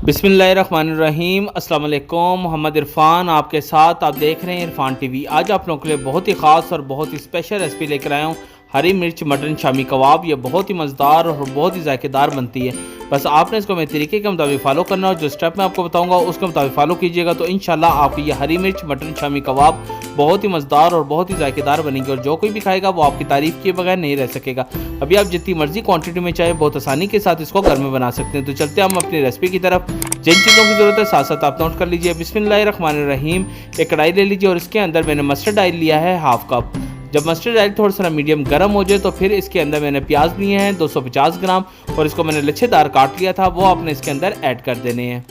बिस्मिल्लाहिर्रहमानिर्रहीम। अस्सलाम वालेकुम। मोहम्मद इरफान आपके साथ, आप देख रहे हैं इरफान टीवी। आज आप लोगों के लिए बहुत ही ख़ास और बहुत ही स्पेशल रेसिपी लेकर आया हूँ, हरी मिर्च मटन शामी कबाब। ये बहुत ही मज़ेदार और बहुत ही जायकेदार बनती है। बस आपने इसको मेरे तरीके के मुताबिक फ़ॉलो करना और जो स्टेप मैं आपको बताऊंगा उसके मुताबिक फ़ॉलो कीजिएगा तो इंशाल्लाह आपकी ये हरी मिर्च मटन शामी कबाब बहुत ही मज़ेदार और बहुत ही जायकेदार बनेगी और जो कोई भी खाएगा वो आपकी तारीफ़ किए बगैर नहीं रह सकेगा। अभी आप जितनी मर्जी क्वांटिटी में चाहे बहुत आसानी के साथ इसको घर में बना सकते हैं। तो चलते हैं हम अपनी रेसिपी की तरफ। जिन चीज़ों की ज़रूरत है साथ साथ आप नोट कर लीजिए। बिस्मिल्लाहिर्रहमानिर्रहीम। एक कढ़ाई ले लीजिए और इसके अंदर मैंने मस्टर्ड ऑयल लिया है हाफ कप। जब मस्टर्ड ऑयल थोड़ा सा मीडियम गर्म हो जाए तो फिर इसके अंदर मैंने प्याज लिए हैं 250 ग्राम और इसको मैंने लच्छेदार काट लिया था, वो आपने इसके अंदर ऐड कर देने हैं।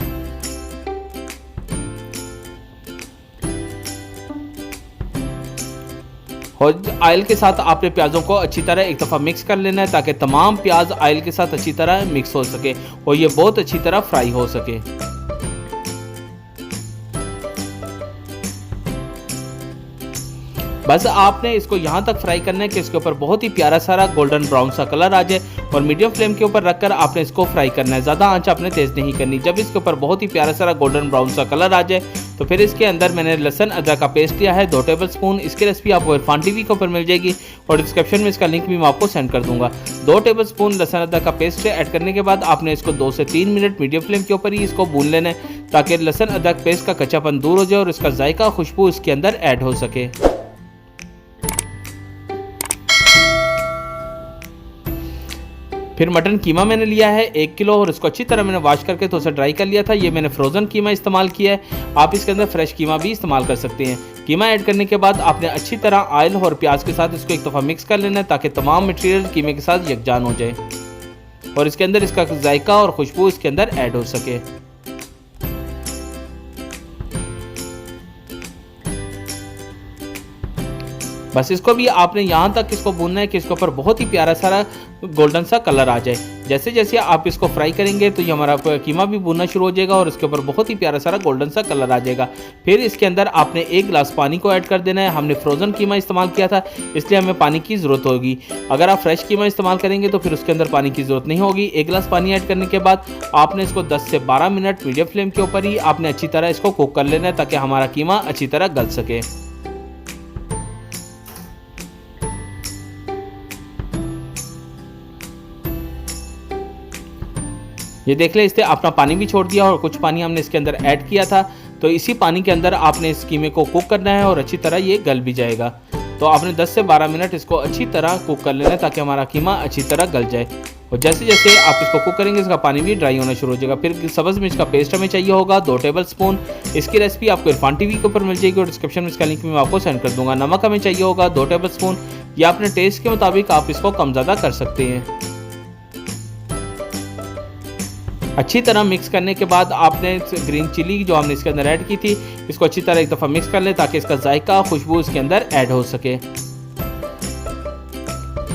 और ऑयल के साथ आपने प्याज़ों को अच्छी तरह एक दफ़ा मिक्स कर लेना है ताकि तमाम प्याज ऑयल के साथ अच्छी तरह मिक्स हो सके और ये बहुत अच्छी तरह फ्राई हो सके। बस आपने इसको यहाँ तक फ्राई करना है कि इसके ऊपर बहुत ही प्यारा सारा गोल्डन ब्राउन सा कलर आ जाए और मीडियम फ्लेम के ऊपर रखकर आपने इसको फ्राई करना है। ज़्यादा आंच आपने तेज़ नहीं करनी। जब इसके ऊपर बहुत ही प्यारा सारा गोल्डन ब्राउन सा कलर आ जाए तो फिर इसके अंदर मैंने लहसुन अदरक का पेस्ट लिया है 2 टेबल स्पून। इसकी रेसिपी आपको इरफान टीवी के ऊपर मिल जाएगी और डिस्क्रिप्शन में इसका लिंक भी मैं आपको सेंड कर दूंगा। 2 टेबल स्पून लहसुन अदरक का पेस्ट ऐड करने के बाद आपने इसको 2 से 3 मिनट मीडियम फ्लेम के ऊपर ही इसको भून लेना है ताकि लहसुन अदरक पेस्ट का कच्चापन दूर हो जाए और इसका जायका खुशबू इसके अंदर ऐड हो सके। फिर मटन कीमा मैंने लिया है 1 किलो और इसको अच्छी तरह मैंने वॉश करके थोड़ा सा ड्राई कर लिया था। ये मैंने फ्रोज़न कीमा इस्तेमाल किया है, आप इसके अंदर फ्रेश कीमा भी इस्तेमाल कर सकते हैं। कीमा ऐड करने के बाद आपने अच्छी तरह ऑयल और प्याज के साथ इसको एक दफ़ा मिक्स कर लेना है ताकि तमाम मटेरियल कीमे के साथ यकजान हो जाए और इसके अंदर इसका जायका और खुशबू इसके अंदर ऐड हो सके। बस इसको भी आपने यहाँ तक इसको भूनना है कि इसके ऊपर बहुत ही प्यारा सारा गोल्डन सा कलर आ जाए। जैसे जैसे आप इसको फ्राई करेंगे तो ये हमारा कीमा भी भूनना शुरू हो जाएगा और इसके ऊपर बहुत ही प्यारा सारा गोल्डन सा कलर आ जाएगा। फिर इसके अंदर आपने 1 गिलास पानी को ऐड कर देना है। हमने फ्रोज़न कीमा इस्तेमाल किया था इसलिए हमें पानी की ज़रूरत होगी। अगर आप फ्रेश कीमा इस्तेमाल करेंगे तो फिर उसके अंदर पानी की ज़रूरत नहीं होगी। 1 गिलास पानी ऐड करने के बाद आपने इसको 10 से 12 मिनट मीडियम फ्लेम के ऊपर ही आपने अच्छी तरह इसको कुक कर लेना है ताकि हमारा कीमा अच्छी तरह गल सके। ये देख ले, इससे अपना पानी भी छोड़ दिया और कुछ पानी हमने इसके अंदर ऐड किया था। तो इसी पानी के अंदर आपने इस कीमे को कुक करना है और अच्छी तरह ये गल भी जाएगा। तो आपने 10 से 12 मिनट इसको अच्छी तरह कुक कर लेना है ताकि हमारा कीमा अच्छी तरह गल जाए। और जैसे जैसे आप इसको कुक करेंगे इसका पानी भी ड्राई होना शुरू हो जाएगा। फिर सब्ज़ मिर्च का पेस्ट हमें चाहिए होगा 2 टेबल स्पून। इसकी रेसिपी आपको इरफान टीवी के ऊपर मिल जाएगी और डिस्क्रिप्शन में इसका लिंक भी मैं आपको सेंड कर दूंगा। नमक हमें चाहिए होगा 2 टेबल स्पून। या अपने टेस्ट के मुताबिक आप इसको कम ज़्यादा कर सकते हैं। अच्छी तरह मिक्स करने के बाद आपने ग्रीन चिली जो हमने इसके अंदर ऐड की थी इसको अच्छी तरह एक दफ़ा मिक्स कर लें ताकि इसका जायका खुशबू इसके अंदर ऐड हो सके।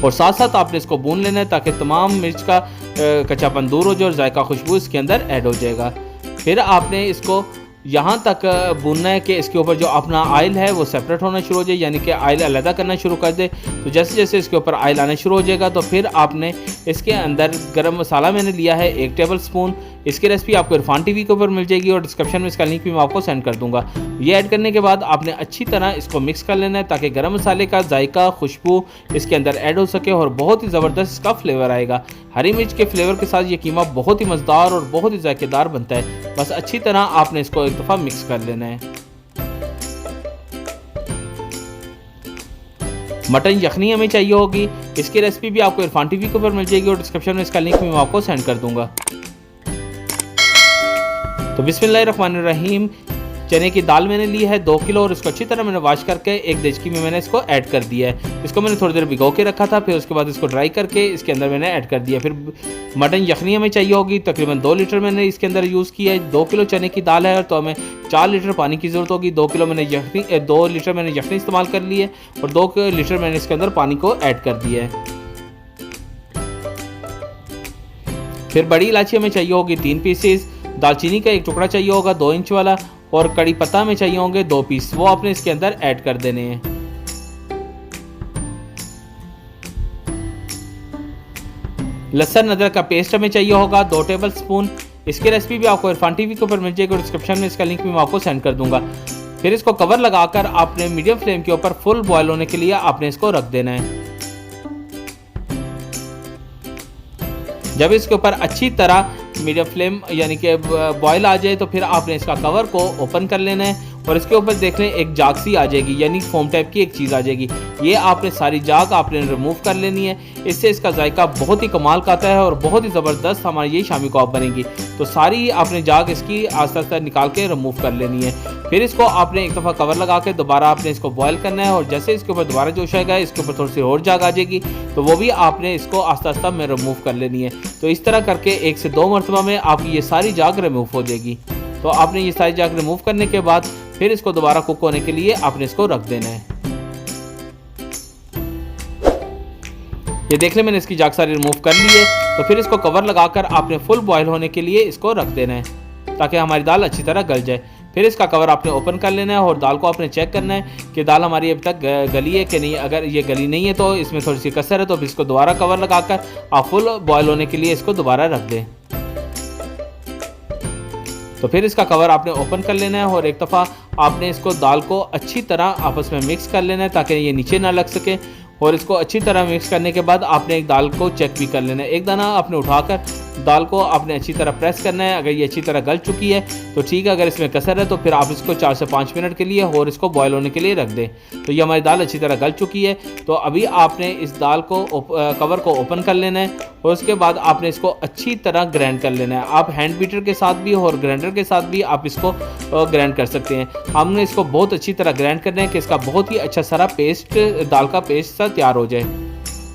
और साथ साथ आपने इसको भून लेना है ताकि तमाम मिर्च का कच्चापन दूर हो जाए और जायका खुशबू इसके अंदर ऐड हो जाएगा। फिर आपने इसको यहाँ तक भूनना है कि इसके ऊपर जो अपना ऑयल है वो सेपरेट होना शुरू हो जाए, यानी कि ऑयल अलग करना शुरू कर दे। तो जैसे जैसे इसके ऊपर ऑयल आना शुरू हो जाएगा तो फिर आपने इसके अंदर गरम मसाला मैंने लिया है 1 टेबल स्पून। इसकी रेसिपी आपको इरफान टीवी के ऊपर मिल जाएगी और डिस्क्रिप्शन में इसका लिंक भी मैं आपको सेंड कर दूंगा। ये ऐड करने के बाद आपने अच्छी तरह इसको मिक्स कर लेना है ताकि गरम मसाले का जायका खुशबू इसके अंदर ऐड हो सके और बहुत ही ज़बरदस्त इसका फ्लेवर आएगा। हरी मिर्च के फ्लेवर के साथ ये कीमा बहुत ही मज़ेदार और बहुत ही जायकेदार बनता है। बस अच्छी तरह आपने इसको एक दफ़ा मिक्स कर लेना है। मटन यखनी हमें चाहिए होगी। इसकी रेसिपी भी आपको इरफान टीवी के ऊपर मिल जाएगी और डिस्क्रिप्शन में इसका लिंक भी मैं आपको सेंड कर दूंगा। तो बिस्मिल्लाहिर्रहमानिर्रहीम। चने की दाल मैंने ली है 2 किलो और इसको अच्छी तरह मैंने वॉश करके एक देचकी में मैंने इसको ऐड कर दिया है। इसको मैंने थोड़ी देर भिगो के रखा था, फिर उसके बाद इसको ड्राई करके इसके अंदर मैंने ऐड कर दिया। फिर मटन यखनी हमें चाहिए होगी, तकरीबन 2 लीटर मैंने इसके अंदर यूज़ किया है। 2 किलो चने की दाल है तो हमें 4 लीटर पानी की ज़रूरत होगी। 2 लीटर मैंने यखनी इस्तेमाल कर ली है और 2 लीटर मैंने इसके अंदर पानी को ऐड कर दिया है। फिर बड़ी इलायची हमें चाहिए होगी 3 पीसेस। दालचीनी का 1 टुकड़ा चाहिए होगा 2 इंच वाला और कड़ी पत्ता हमें चाहिए होंगे 2 पीस, वो आपने इसके अंदर ऐड कर देने हैं। लहसुन अदरक का पेस्ट हमें चाहिए होगा 2 टेबल स्पून। इसकी रेसिपी भी आपको इरफान टीवी के ऊपर मिल जाएगी और डिस्क्रिप्शन में इसका लिंक भी मैं आपको सेंड कर दूंगा। फिर इसको कवर लगाकर आपने मीडियम फ्लेम के ऊपर फुल बॉयल होने के लिए आपने इसको रख देना है। जब इसके ऊपर अच्छी तरह मीडियम फ्लेम यानी कि बॉयल आ जाए तो फिर आपने इसका कवर को ओपन कर लेना है और इसके ऊपर देख लें एक जाग सी आ जाएगी, यानी फोम टाइप की एक चीज़ आ जाएगी। ये आपने सारी जाग आपने रिमूव कर लेनी है। इससे इसका जायका बहुत ही कमाल का आता है और बहुत ही ज़बरदस्त हमारी ये शामी कबाब बनेगी। तो सारी आपने जाग इसकी आस्ते आस्ते निकाल के रिमूव कर लेनी है। फिर इसको आपने एक दफ़ा कवर लगा के दोबारा आपने इसको बॉयल करना है और जैसे इसके ऊपर दोबारा जोश आएगा इसके ऊपर थोड़ी सी और जाग आ जाएगी तो वो भी आपने इसको आस्ता आस्ता में रिमूव कर लेनी है। तो इस तरह करके 1 से 2 मरतबा में आपकी ये सारी जाग रिमूव हो जाएगी। तो आपने ये सारी जाग रिमूव करने के बाद फिर इसको दोबारा कुक होने के लिए आपने इसको रख देना है। ये देख लें मैंने इसकी जाग सारी रिमूव कर ली है। तो फिर इसको कवर लगाकर आपने फुल बॉयल होने के लिए इसको रख देना है ताकि हमारी दाल अच्छी तरह गल जाए। फिर इसका कवर आपने ओपन कर लेना है और दाल को आपने चेक करना है कि दाल हमारी अभी तक गली है कि नहीं। अगर ये गली नहीं है तो इसमें थोड़ी सी कसर है तो फिर इसको दोबारा कवर लगाकर आप फुल बॉयल होने के लिए इसको दोबारा रख दें। तो फिर इसका कवर आपने ओपन कर लेना है और एक दफ़ा आपने इसको दाल को अच्छी तरह आपस में मिक्स कर लेना है ताकि ये नीचे ना लग सके। और इसको अच्छी तरह मिक्स करने के बाद आपने एक दाल को चेक भी कर लेना है। एक दाना आपने उठाकर दाल को आपने अच्छी तरह प्रेस करना है। अगर ये अच्छी तरह गल चुकी है तो ठीक है, अगर इसमें कसर है तो फिर आप इसको 4 से 5 मिनट के लिए और इसको बॉयल होने के लिए रख दें। तो ये हमारी दाल अच्छी तरह गल चुकी है। तो अभी आपने इस दाल को कवर को ओपन कर लेना है और उसके बाद आपने इसको अच्छी तरह ग्राइंड कर लेना है। आप हैंड बीटर के साथ भी और ग्राइंडर के साथ भी आप इसको ग्राइंड कर सकते हैं। हमने इसको बहुत अच्छी तरह ग्राइंड करना है कि इसका बहुत ही अच्छा सारा पेस्ट, दाल का पेस्ट सा तैयार हो जाए।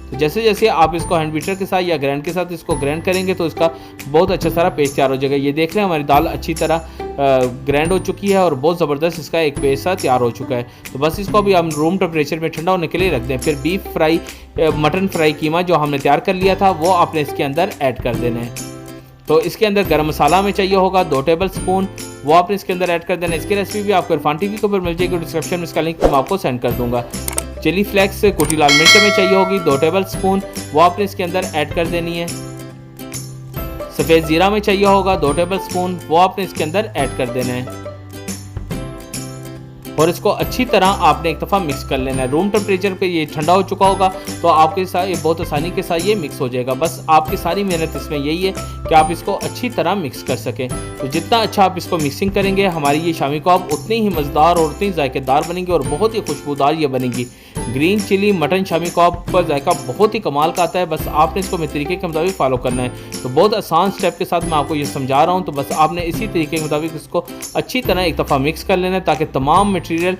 तो जैसे जैसे आप इसको हैंड बीटर के साथ या ग्राइंड के साथ इसको ग्राइंड करेंगे तो इसका बहुत अच्छा सारा पेस्ट तैयार हो जाएगा। ये देख रहे हैं हमारी दाल अच्छी तरह ग्राइंड हो चुकी है और बहुत ज़बरदस्त इसका एक पेस्ट सा तैयार हो चुका है। तो बस इसको अभी हम रूम टेम्परेचर में ठंडा होने के लिए रख दें। फिर बीफ फ्राई, मटन फ्राई कीमा जो हमने तैयार कर लिया था वो आपने इसके अंदर ऐड कर देना है। तो इसके अंदर गरम मसाला हमें चाहिए होगा 2 टेबल स्पून, वो आपने इसके अंदर ऐड कर देना है। इसकी रेसिपी भी आपको इरफान टीवी के ऊपर मिल जाएगी, डिस्क्रिप्शन में इसका लिंक मैं आपको सेंड कर दूंगा। चिली फ्लेक्स कुटी लाल मिर्च हमें चाहिए होगी 2 टेबल स्पून, वो आपने इसके अंदर ऐड कर देनी है। सफ़ेद ज़ीरा में चाहिए होगा 2 टेबल स्पून, वो आपने इसके अंदर ऐड कर देना है और इसको अच्छी तरह आपने एक दफ़ा मिक्स कर लेना है। रूम टेम्परेचर पे ये ठंडा हो चुका होगा तो आपके साथ ये बहुत आसानी के साथ ये मिक्स हो जाएगा। बस आपकी सारी मेहनत इसमें यही है कि आप इसको अच्छी तरह मिक्स कर सकें। तो जितना अच्छा आप इसको मिक्सिंग करेंगे हमारी ये शामी कबाब उतनी ही मज़ेदार और उतनी जायकेदार बनेंगी और बहुत ही खुशबूदार ये बनेगी। Green chilli mutton shami kebab का जायका बहुत ही कमाल का आता है। बस आपने इसको मेरे तरीके के मुताबिक फॉलो करना है। तो बहुत आसान स्टेप के साथ मैं आपको ये समझा रहा हूँ। तो बस आपने इसी तरीके के मुताबिक इसको अच्छी तरह एक दफ़ा मिक्स कर लेना है ताकि तमाम मटेरियल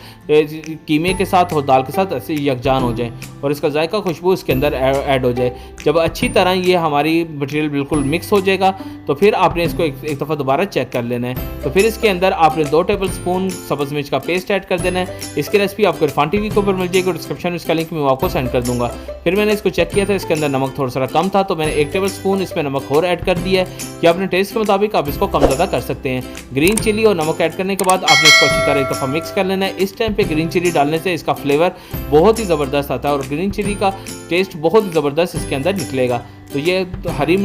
कीमे के साथ और दाल के साथ ऐसे यकजान हो जाए और इसका जायका खुशबू इसके अंदर ऐड हो जाए। जब अच्छी तरह ये हमारी मटेरियल बिल्कुल मिक्स हो जाएगा तो फिर आपने इसको एक दफ़ा दोबारा चेक कर लेना है। तो फिर इसके अंदर आपने 2 टेबल स्पून सब्ज़ मिर्च का पेस्ट ऐड कर देना है। इसकी रेसिपी आपको इरफान टीवी के ऊपर मिल जाएगी और डिस्क्रिप्शन में इसका लिंक मैं आपको सेंड कर दूंगा। फिर मैंने इसको चेक किया था, इसके अंदर नमक थोड़ा सा कम था तो मैंने 1 टेबल स्पून इसमें नमक और ऐड कर दिया है। या अपने टेस्ट के मुताबिक आप इसको कम ज़्यादा कर सकते हैं। ग्रीन चिली और नमक ऐड करने के बाद आपने इसको अच्छी तरह एक दफ़ा मिक्स कर लेना है। इस टाइम पे ग्रीन चिली डालने से इसका फ्लेवर बहुत ही ज़बरदस्त आता है और ग्रीन चिली का टेस्ट बहुत ही ज़बरदस्त इसके अंदर निकलेगा। तो ये हरी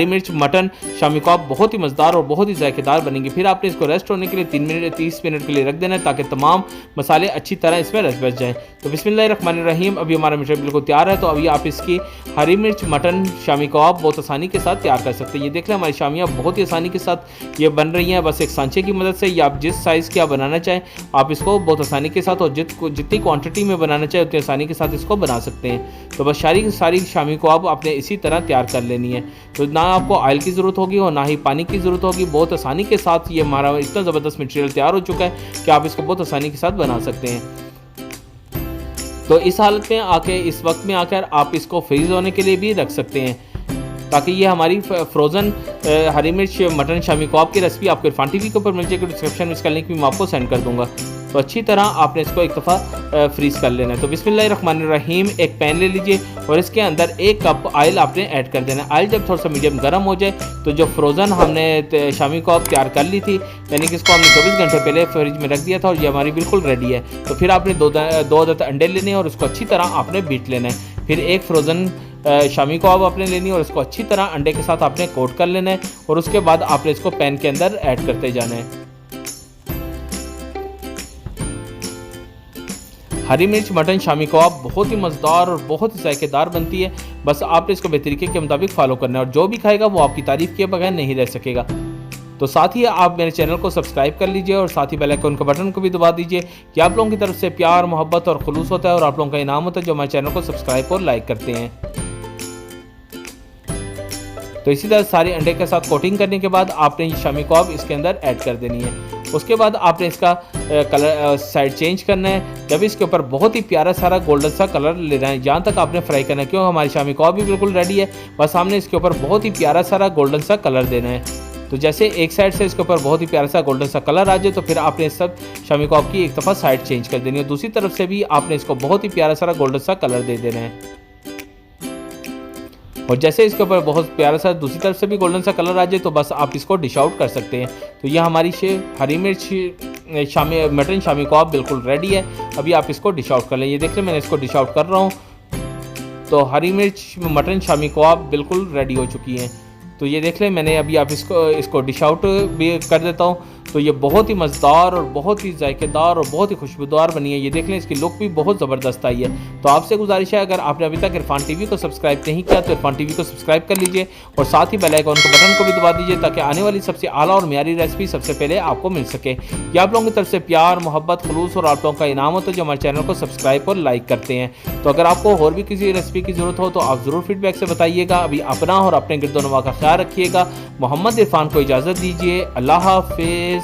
मिर्च मटन शामी कबाब बहुत ही मज़ेदार और बहुत ही जायकेदार बनेंगी। फिर आपने इसको रेस्ट होने के लिए 30 मिनट के लिए रख देना है ताकि तमाम मसाले अच्छी तरह इसमें रच बच जाएँ। तो बिस्मिल्लाहिर्रहमानिर्रहीम, अभी हमारा मटेरियल बिल्कुल तैयार है। तो अभी आप इसकी हरी मिर्च मटन शामी कबाब बहुत आसानी के साथ तैयार कर सकते हैं। ये देख लें हमारी शामियाँ बहुत ही आसानी के साथ ये बन रही हैं। बस एक सांचे की मदद से या आप जिस साइज़ की आप बनाना चाहें आप इसको बहुत आसानी के साथ और जितनी क्वान्टिटी में बनाना चाहें उतनी आसानी के साथ इसको बना सकते हैं। तो बस सारी शामी कबाब आपने इसी तरह तैयार कर लेनी है। तो ना आपको ऑयल की ज़रूरत होगी और ना ही पानी की ज़रूरत होगी। बहुत आसानी के साथ ये हमारा इतना ज़बरदस्त मटेरियल तैयार हो चुका है कि आप इसको बहुत आसानी के साथ बना सकते हैं। तो इस हालत में आके इस वक्त में आकर आप इसको फ्रीज़ होने के लिए भी रख सकते हैं ताकि ये हमारी फ्रोज़न हरी मिर्च मटन शामी कबाब की रेसिपी आपको इरफान टीवी के ऊपर मिल जाएगी। डिस्क्रिप्शन में इसका लिंक भी मैं आपको सेंड कर दूंगा। तो अच्छी तरह आपने इसको एक दफ़ा फ्रीज़ कर लेना है। तो बिस्मिल्लाहिर्रहमानिर्रहीम, एक पैन ले लीजिए और इसके अंदर 1 कप ऑयल आपने ऐड कर देना है। ऑयल जब थोड़ा सा मीडियम गर्म हो जाए तो जो फ्रोज़न हमने शामी कबाब तैयार कर ली थी यानी कि इसको हमने 24 घंटे पहले फ्रिज में रख दिया था और ये हमारी बिल्कुल रेडी है। तो फिर आपने 2 अदद अंडे लेने हैं और उसको अच्छी तरह आपने बीट लेना है। फिर 1 फ्रोज़न शामी कबाब आपने लेनी है और इसको अच्छी तरह अंडे के साथ आपने कोट कर लेना है और उसके बाद आपने इसको पैन के अंदर ऐड करते जाना है। हरी मिर्च मटन शामी कबाब बहुत ही मज़ेदार और बहुत ही जायकेदार बनती है। बस आपने इसको बेतरीके के मुताबिक फॉलो करना है और जो भी खाएगा वो आपकी तारीफ़ किए बगैर नहीं रह सकेगा। तो साथ ही आप मेरे चैनल को सब्सक्राइब कर लीजिए और साथ ही बेल आइकन के बटन को भी दबा दीजिए कि आप लोगों की तरफ से प्यार, मोहब्बत और खुलूस होता है और आप लोगों का इनाम होता है जो हमारे चैनल को सब्सक्राइब और लाइक करते हैं। तो इसी तरह सारे अंडे के साथ कोटिंग करने के बाद आपने ये शामी कबाब इसके अंदर ऐड कर देनी है। उसके बाद आपने इसका कलर साइड चेंज करना है। जब इसके ऊपर बहुत ही प्यारा सारा गोल्डन सा कलर लेना है, यहाँ तक आपने फ्राई करना है क्योंकि हमारी शामी कबाब भी बिल्कुल रेडी है। बस हमने इसके ऊपर बहुत ही प्यारा सारा गोल्डन सा कलर देना है। तो जैसे एक साइड से इसके ऊपर बहुत ही प्यारा सा गोल्डन सा कलर आ जाए तो फिर आपने सब शामी कबाब की एक दफ़ा साइड चेंज कर देनी है। दूसरी तरफ से भी आपने इसको बहुत ही प्यारा सारा गोल्डन सा कलर दे देना है। और जैसे इसके ऊपर बहुत प्यारा सा दूसरी तरफ से भी गोल्डन सा कलर आ जाए तो बस आप इसको डिश आउट कर सकते हैं। तो यह हमारी हरी मिर्च मटन शामी कबाब बिल्कुल रेडी है। अभी आप इसको डिश आउट कर लें। ये देख लें मैंने इसको डिश आउट कर रहा हूँ। तो हरी मिर्च मटन शामी कबाब बिल्कुल रेडी हो चुकी हैं। तो ये देख लें मैंने अभी आप इसको डिश आउट भी कर देता हूँ। तो ये बहुत ही मज़ेदार और बहुत ही जायकेदार और बहुत ही खुशबूदार बनी है। ये देख लें इसकी लुक भी बहुत ज़बरदस्त आई है। तो आपसे गुजारिश है अगर आपने अभी तक इरफान टीवी को सब्सक्राइब नहीं किया तो इरफान टीवी को सब्सक्राइब कर लीजिए और साथ ही बेल आइकन के बटन को भी दबा दीजिए ताकि आने वाली सबसे आला और म्यारी रेसिपी सबसे पहले आपको मिल सके। ये आप लोगों की तरफ से प्यार, मोहब्बत, खुलूस और आप लोगों का इनाम हो तो जो हमारे चैनल को सब्सक्राइब और लाइक करते हैं। तो अगर आपको और भी किसी रेसिपी की ज़रूरत हो तो आप ज़रूर फीडबैक से बताइएगा। अभी अपना और अपने गिरदोनवा का ख्याल रखिएगा। मोहम्मद इरफान को इजाज़त दीजिए। अल्लाह हाफिज़।